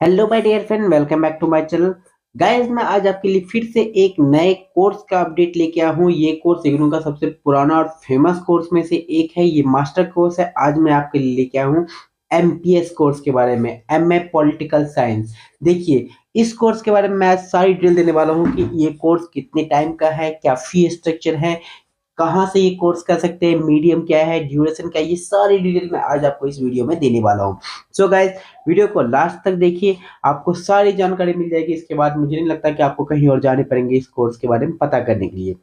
Hello my dear friend, welcome back to my channel. Guys, मैं आज आपके लिए फिर से एक नए कोर्स का अपडेट लेके आया हूँ। ये कोर्स इग्नू का सबसे पुराना और फेमस कोर्स में से एक है। ये मास्टर कोर्स है। आज मैं आपके लिए लेके आया हूँ एमपीएस कोर्स के बारे में, एमए पॉलिटिकल साइंस। देखिए, इस कोर्स के बारे में मैं आज सारी डिटेल देने वाला हूँ कि ये कोर्स कितने टाइम का है, क्या फी स्ट्रक्चर है, कहाँ से ये कोर्स कर सकते हैं, मीडियम क्या है, ड्यूरेशन क्या है, ये सारी डिटेल मैं आज आपको इस वीडियो में देने वाला हूँ। सो गाइस, वीडियो को लास्ट तक देखिए, आपको सारी जानकारी मिल जाएगी। इसके बाद मुझे नहीं लगता कि आपको कहीं और जाने पड़ेंगे इस कोर्स के बारे में पता करने के लिए।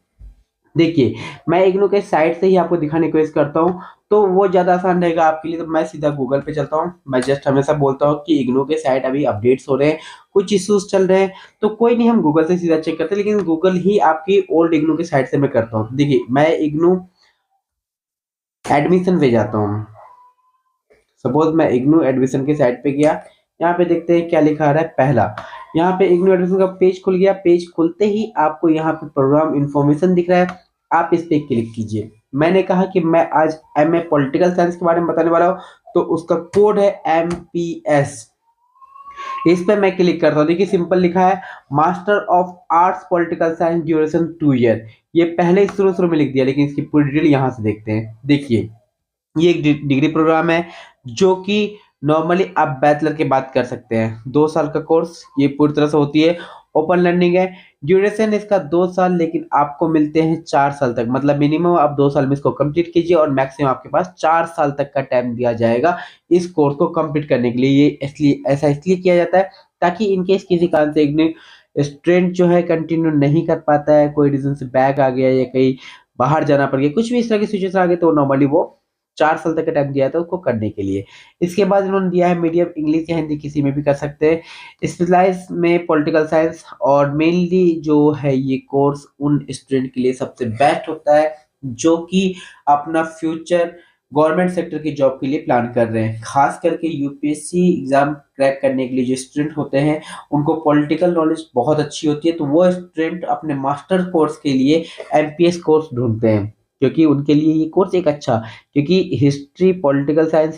देखिए, मैं इग्नू के साइट से ही आपको दिखाने की कोशिश करता हूँ, तो वो ज़्यादा आसान रहेगा आपके लिए। तो मैं सीधा गूगल पे चलता हूँ। मैं जस्ट हमेशा बोलता हूँ कि इग्नू के साइट अभी अपडेट्स हो रहे हैं, कुछ इश्यूज चल रहे हैं, तो कोई नहीं, हम गूगल से सीधा चेक करते हैं। लेकिन गूगल ही आपकी ओल्ड इग्नू के साइट से मैं करता हूँ। देखिए, मैं इग्नू एडमिशन पे जाता हूँ। सपोज मैं इग्नू एडमिशन के साइट पे गया। यहाँ पे देखते हैं क्या लिखा आ रहा है। पहला, यहाँ पे इग्नू एडमिशन का पेज खुल गया। पेज खुलते ही आपको यहाँ पे प्रोग्राम इंफॉर्मेशन दिख रहा है, आप इस पे क्लिक कीजिए। मैंने कहा कि मैं आज एमए पॉलिटिकल साइंस के बारे में बताने वाला हूँ, तो उसका कोड है एमपीएस। इस पे मैं क्लिक करता हूँ। देखिए, सिंपल लिखा है master of arts political science, duration 2 year. ये पहले शुरू शुरू में लिख दिया, लेकिन इसकी पूरी डिटेल यहाँ से देखते हैं। देखिए, ये एक डिग्री प्रोग्राम है जो कि नॉर्मली आप बैचलर के बाद कर सकते हैं। 2 साल का कोर्स ये पूरी तरह से होती है। ओपन लर्निंग है। ड्यूरेशन इसका 2 साल, लेकिन आपको मिलते हैं 4 साल तक। मतलब मिनिमम आप 2 साल में इसको कंप्लीट कीजिए और मैक्सिमम आपके पास 4 साल तक का टाइम दिया जाएगा इस कोर्स को कंप्लीट करने के लिए। ये इसलिए ऐसा इसलिए किया जाता है ताकि इनकेस किसी कारण से एक स्टूडेंट जो है कंटिन्यू नहीं कर पाता है, कोई रीजन से बैक आ गया या कहीं बाहर जाना पड़ गया, कुछ भी इस तरह की सिचुएशन आ गई, तो नॉर्मली वो 4 साल तक का टाइम दिया था उसको करने के लिए। इसके बाद इन्होंने दिया है मीडियम इंग्लिश या हिंदी, किसी में भी कर सकते हैं। स्पेशलाइज में पॉलिटिकल साइंस, और मेनली जो है ये कोर्स उन स्टूडेंट के लिए सबसे बेस्ट होता है जो कि अपना फ्यूचर गवर्नमेंट सेक्टर की जॉब के लिए प्लान कर रहे हैं। खास करके यूपीएससी एग्जाम क्रैक करने के लिए जो स्टूडेंट होते हैं, उनको पॉलिटिकल नॉलेज बहुत अच्छी होती है, तो वो स्टूडेंट अपने मास्टर कोर्स के लिए एमपीएस कोर्स ढूंढते हैं, क्योंकि उनके लिए ये कोर्स एक अच्छा, क्योंकि हिस्ट्री पॉलिटिकल साइंस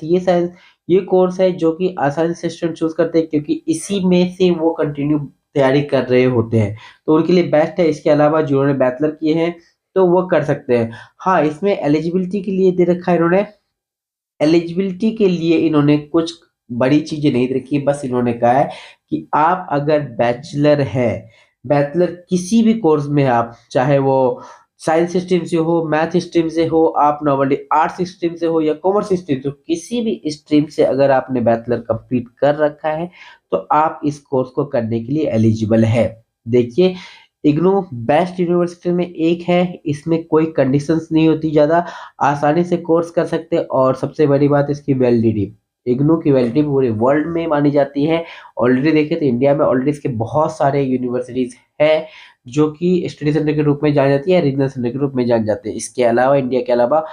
ये कोर्स है जो कि आसानी से स्टूडेंट चूज करते हैं, क्योंकि इसी में से वो कंटिन्यू तैयारी कर रहे होते हैं, तो उनके लिए बेस्ट है। इसके अलावा जिन्होंने बैचलर किए हैं तो वो कर सकते हैं। हाँ, इसमें एलिजिबिलिटी के लिए दे रखा है इन्होंने। एलिजिबिलिटी के लिए इन्होंने कुछ बड़ी चीजें नहीं दे रखी, बस इन्होंने कहा है कि आप अगर बैचलर है, बैचलर किसी भी कोर्स में, आप चाहे वो साइंस स्ट्रीम से हो, मैथ स्ट्रीम से हो, आप नॉर्मली आर्ट्स स्ट्रीम से हो या कॉमर्स स्ट्रीम से हो, किसी भी स्ट्रीम से अगर आपने बैचलर कंप्लीट कर रखा है, तो आप इस कोर्स को करने के लिए एलिजिबल है। देखिए, इग्नू बेस्ट यूनिवर्सिटी में एक है। इसमें कोई कंडीशंस नहीं होती ज़्यादा, आसानी से कोर्स कर सकते हैं। और सबसे बड़ी बात, इसकी वैलिडिटी, इग्नू की वैलिडिटी पूरे वर्ल्ड में मानी जाती है। ऑलरेडी देखें तो इंडिया में ऑलरेडी इसके बहुत सारे यूनिवर्सिटीज है जो कि स्टडी सेंटर के रूप में जानी जाती है, रीजनल सेंटर के रूप में जानी जाती है। इसके अलावा इंडिया के अलावा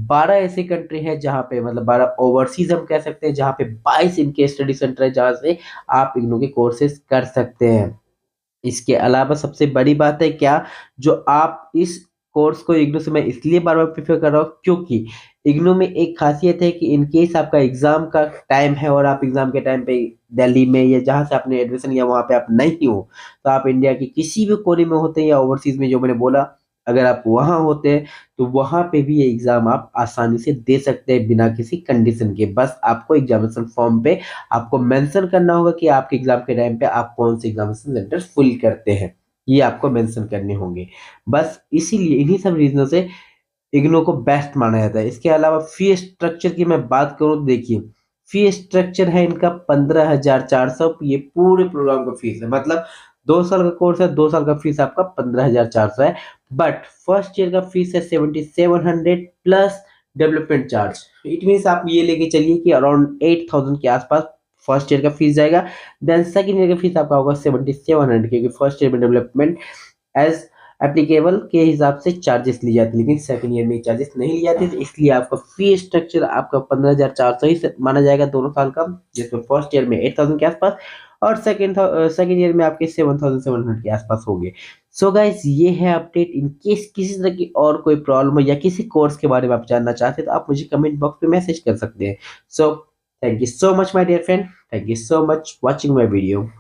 12 ऐसी कंट्री है जहाँ पे, मतलब 12 ओवरसीज हम कह सकते हैं, जहाँ पे 22 इनके स्टडी सेंटर है जहाँ से आप इग्नू के कोर्सेज कर सकते हैं। इसके अलावा सबसे बड़ी बात है क्या, जो आप इस कोर्स को इग्नू से मैं इसलिए बार बार प्रेफर कर रहा हूँ, क्योंकि इग्नू में एक खासियत है कि इन केस आपका एग्जाम का टाइम है और आप एग्जाम के टाइम पे दिल्ली में या जहाँ से आपने एडमिशन लिया वहाँ पे आप नहीं हो, तो आप इंडिया की किसी भी कोने में होते हैं या ओवरसीज में, जो मैंने बोला, अगर आप वहाँ होते हैं तो वहाँ पे भी ये एग्जाम आप आसानी से दे सकते हैं बिना किसी कंडीशन के। बस आपको एग्जामिनेशन फॉर्म पे आपको मेंशन करना होगा कि आपके एग्जाम के टाइम पे आप कौन से एग्जामिनेशन सेंटर फिल करते हैं, ये आपको मेंशन करने होंगे। बस इसीलिए, इन्हीं सब रीजनों से इग्नू को बेस्ट माना जाता है। इसके अलावा फी स्ट्रक्चर की मैं बात करूं तो देखिए, फी स्ट्रक्चर है इनका 15,400। ये पूरे प्रोग्राम का फीस है। मतलब 2 साल का कोर्स है, 2 साल का फीस आपका 15,400 है। बट फर्स्ट ईयर का फीस है 7,700 plus development charge. It means आप ये लेके चलिए कि अराउंड 8,000 के आसपास फर्स्ट ईयर का फीस जाएगा। देन सेकंड ईयर का फीस आपका होगा 7,700, क्योंकि फर्स्ट ईयर में डेवलपमेंट एज एप्लीकेबल के हिसाब से चार्जेस ली जाती है, लेकिन सेकंड ईयर में चार्जेस नहीं ली जाती, तो इसलिए आपका फी स्ट्रक्चर आपका 15,400 ही माना जाएगा दोनों साल का, जिसमें फर्स्ट ईयर में 8,000 के आसपास और सेकंड ईयर में आपके 7,700 के आसपास होंगे। सो गाइस, ये है अपडेट। इन केस किसी तरह की और कोई प्रॉब्लम हो या किसी कोर्स के बारे में आप जानना चाहते हैं, तो आप मुझे कमेंट बॉक्स में मैसेज कर सकते हैं। सो Thank you so much, my dear friend. Thank you so much watching my video.